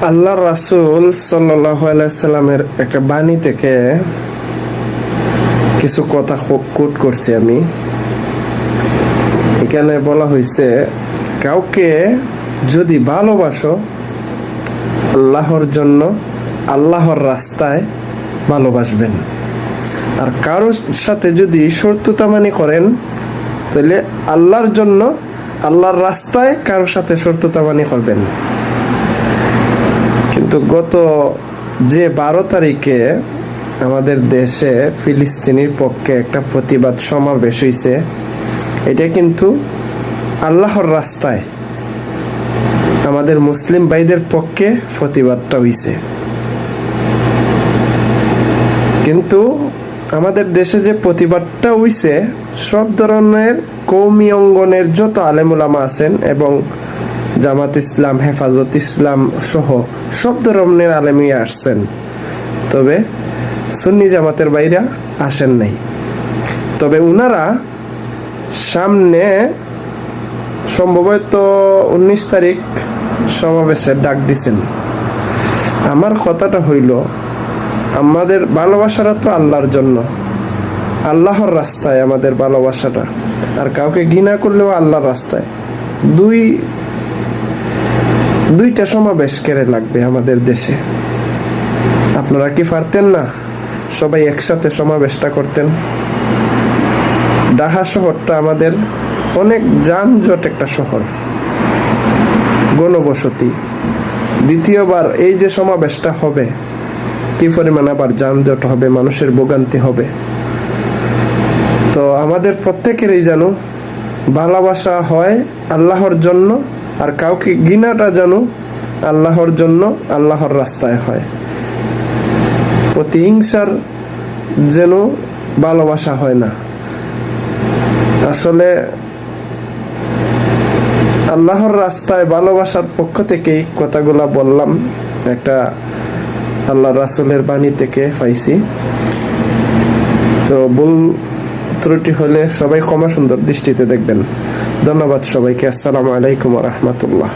আল্লাহ রাসূল সাল্লাল্লাহু আলাইহি সাল্লামের একটা বাণী থেকে কিছু কথা কোট করছি আমি। এখানে বলা হয়েছে, কাউকে যদি ভালোবাসো আল্লাহর জন্য, আল্লাহর রাস্তায় ভালোবাসবেন। আর কারোর সাথে যদি শত্রুতামানি করেন, তাহলে আল্লাহর জন্য, আল্লাহর রাস্তায় কারোর সাথে শত্রুতামানি করবেন। কিন্তু গত যে 12 তারিখে আমাদের দেশে ফিলিস্তিনির পক্ষে একটা প্রতিবাদ সমাবেশ হয়েছে, এটা কিন্তু আল্লাহর রাস্তায় আমাদের মুসলিম ভাইদের পক্ষে প্রতিবাদটা হয়েছে। কিন্তু আমাদের দেশে যে প্রতিবাদটা হয়েছে, সব ধরনের কওমি অঙ্গনের যত আলেম ওলামা আছেন এবং জামাত ইসলাম, হেফাজত ইসলাম সহ সব ধরনের আলেমই আসছেন, তবে সুন্নি জামাতের বাইরা আসেন নাই। তবে উনারা সামনে সম্ভবত 19 তারিখ সমাবেশের ডাক দিছেন। আমার কথাটা হইল, আমাদের ভালোবাসাটা তো আল্লাহর জন্য, আল্লাহর রাস্তায় আমাদের ভালোবাসাটা। আর কাউকে ঘৃণা করলেও আল্লাহর রাস্তায়। দুইটা সমাবেশ কেড়ে লাগবে আমাদের দেশে। আপনারা কি পারতেন না সবাই একসাথে সমাবেশটা করতেন? ঢাকা শহরটা আমাদের অনেক যানজট একটা শহর, গণবসতি। দ্বিতীয়বার এই যে সমাবেশটা হবে, কি পরিমাণ আবার যানজট হবে, মানুষের ভোগান্তি হবে। তো আমাদের প্রত্যেকেরই যেন ভালোবাসা হয় আল্লাহর জন্য, আর কাউকে ঘৃণাটা যেন আল্লাহর জন্য, আল্লাহর রাস্তায় হয়। প্রতিহিংসার যেন ভালোবাসা হয় না। আসলে আল্লাহর রাস্তায় ভালোবাসার পক্ষ থেকেই কথাগুলা বললাম, একটা আল্লাহ রাসূলের বাণী থেকে পাইছি। তো ভুল ত্রুটি হলে সবাই ক্ষমা সুন্দর দৃষ্টিতে দেখবেন। ধন্যবাদ সবাইকে। আসসালামু আলাইকুম ওয়া রাহমাতুল্লাহ।